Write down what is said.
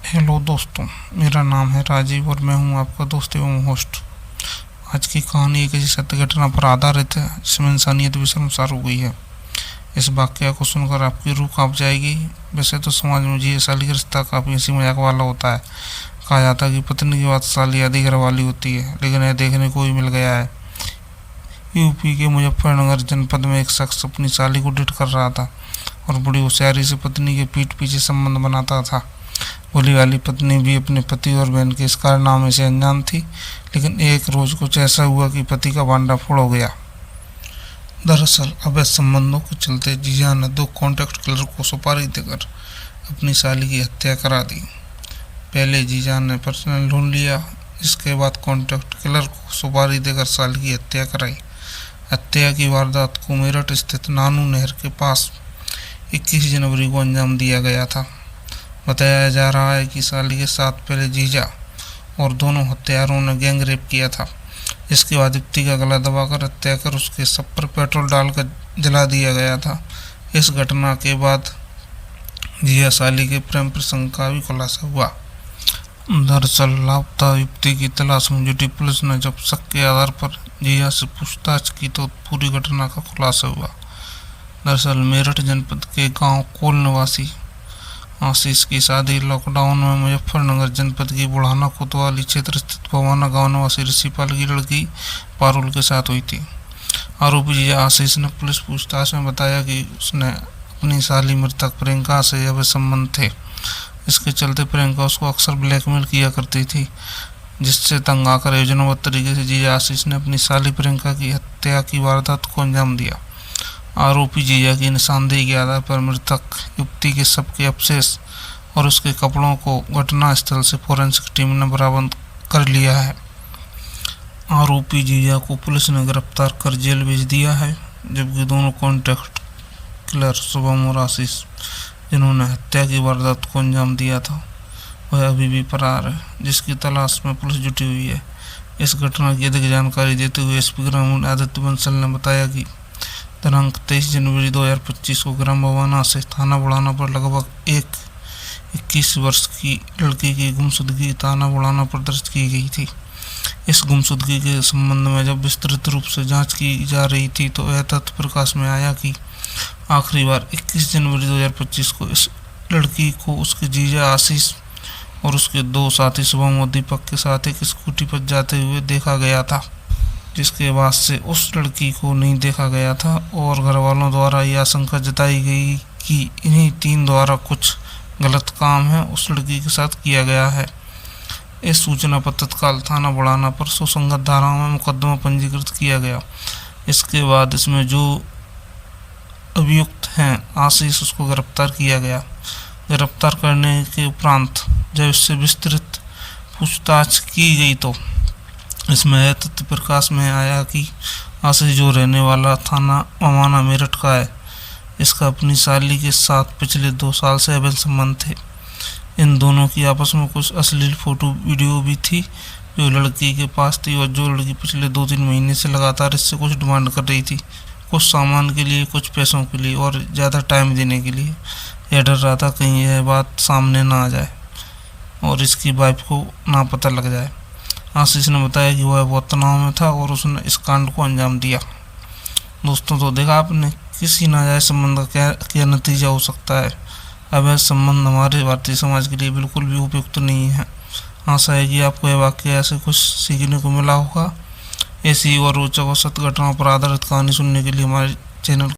Hello दोस्तों, मेरा नाम है राजीव और मैं हूं आपका दोस्त एवं होस्ट। आज की कहानी एक ऐसी सत्य घटना पर आधारित है जिसमें इंसानियत भी शर्मसार हो गई है। इस वाकया को सुनकर आपकी रूह कांप जाएगी। वैसे तो समाज में जी साली का रिश्ता काफ़ी हंसी मजाक वाला होता है। कहा जाता है कि पत्नी की बात साली आधी घर वाली होती है, लेकिन यह देखने को ही मिल गया है। यूपी के मुजफ्फरनगर जनपद में एक शख्स अपनी साली को डेट कर रहा था और बड़ी होशियारी से पत्नी के पीठ पीछे संबंध बनाता था। भोली वाली पत्नी भी अपने पति और बहन के इस कारनामे से अनजान थी, लेकिन एक रोज कुछ ऐसा हुआ कि पति का भांडा फोड़ हो गया। दरअसल अवैध संबंधों के चलते जीजा ने 2 कॉन्ट्रैक्ट किलर को सुपारी देकर अपनी साली की हत्या करा दी। पहले जीजा ने पर्सनल लोन लिया, इसके बाद कॉन्ट्रैक्ट किलर को सुपारी देकर साली की हत्या कराई। हत्या की वारदात को मेरठ स्थित नानू नहर के पास 21 जनवरी को अंजाम दिया गया था। बताया जा रहा है कि साली के साथ पहले जीजा और दोनों हत्यारों ने गैंग रेप किया था। इसके बाद युवती का गला दबाकर हत्या कर उसके सब पर पेट्रोल डालकर जला दिया गया था। इस घटना के बाद जीजा साली के प्रेम प्रसंग का भी खुलासा हुआ। दरअसल लापता युवती की तलाश में जुटी पुलिस ने जब शक के आधार पर जीजा से पूछताछ की तो पूरी घटना का खुलासा हुआ। दरअसल मेरठ जनपद के गांव कोल निवासी आशीष की शादी लॉकडाउन में मुजफ्फरनगर जनपद की बुढ़ाना कोतवाली क्षेत्र स्थित भवाना गांव निवासी ऋषिपाल की लड़की पारुल के साथ हुई थी। आरोपी जीजा आशीष ने पुलिस पूछताछ में बताया कि उसने अपनी साली मृतक प्रियंका से अवैध संबंध थे। इसके चलते प्रियंका उसको अक्सर ब्लैकमेल किया करती थी, जिससे तंग आकर योजनाबद्ध तरीके से जीजा आशीष ने अपनी साली प्रियंका की हत्या की वारदात को अंजाम दिया। आरोपी जीजा की निशानदेही के आधार पर मृतक युवती के शव के अवशेष और उसके कपड़ों को घटना स्थल से फोरेंसिक टीम ने बरामद कर लिया है। आरोपी जीजा को पुलिस ने गिरफ्तार कर जेल भेज दिया है, जबकि दोनों कॉन्ट्रैक्ट किलर शुभम और आशीष जिन्होंने हत्या की वारदात को अंजाम दिया था वह अभी भी फरार है, जिसकी तलाश में पुलिस जुटी हुई है। इस घटना की अधिक जानकारी देते हुए एसपी ग्रामीण आदित्य बंसल ने बताया कि दिनांक 23 जनवरी 2025 को ग्राम भवाना से थाना बुढ़ाना पर लगभग 21 वर्ष की लड़की की गुमशुदगी थाना बुढ़ाना पर दर्ज की गई थी। इस गुमशुदगी के संबंध में जब विस्तृत रूप से जांच की जा रही थी तो यह तथ्य प्रकाश में आया कि आखिरी बार 21 जनवरी 2025 को इस लड़की को उसके जीजा आशीष और उसके 2 साथी शुभम और दीपक के साथ एक स्कूटी पर जाते हुए देखा गया था, जिसके बाद से उस लड़की को नहीं देखा गया था और घर वालों द्वारा यह आशंका जताई गई कि इन्हीं 3 द्वारा कुछ गलत काम है उस लड़की के साथ किया गया है। इस सूचना पर तत्काल थाना बुढ़ाना पर सुसंगत धाराओं में मुकदमा पंजीकृत किया गया। इसके बाद इसमें जो अभियुक्त हैं आशीष उसको गिरफ्तार किया गया। गिरफ्तार करने के उपरांत जब इससे विस्तृत पूछताछ की गई तो इसमें यह तथ्य प्रकाश में आया कि आशीष जो रहने वाला थाना भवाना मेरठ का है, इसका अपनी साली के साथ पिछले 2 साल से अवैध संबंध थे। इन दोनों की आपस में कुछ अश्लील फोटो वीडियो भी थी जो लड़की के पास थी और जो लड़की पिछले 2-3 महीने से लगातार इससे कुछ डिमांड कर रही थी, कुछ सामान के लिए, कुछ पैसों के लिए और ज़्यादा टाइम देने के लिए। यह डर रहा था कहीं यह बात सामने ना आ जाए और इसकी वाइफ को ना पता लग जाए। आशीष ने बताया कि वह बहुत तनाव में था और उसने इस कांड को अंजाम दिया। दोस्तों, तो देखा आपने किसी नाजायज संबंध का क्या नतीजा हो सकता है। अवैध संबंध हमारे भारतीय समाज के लिए बिल्कुल भी उपयुक्त नहीं है। आशा है कि आपको यह वाक्य ऐसे कुछ सीखने को मिला होगा। ऐसी और रोचक और सत्य घटनाओं पर आधारित कहानी सुनने के लिए हमारे चैनल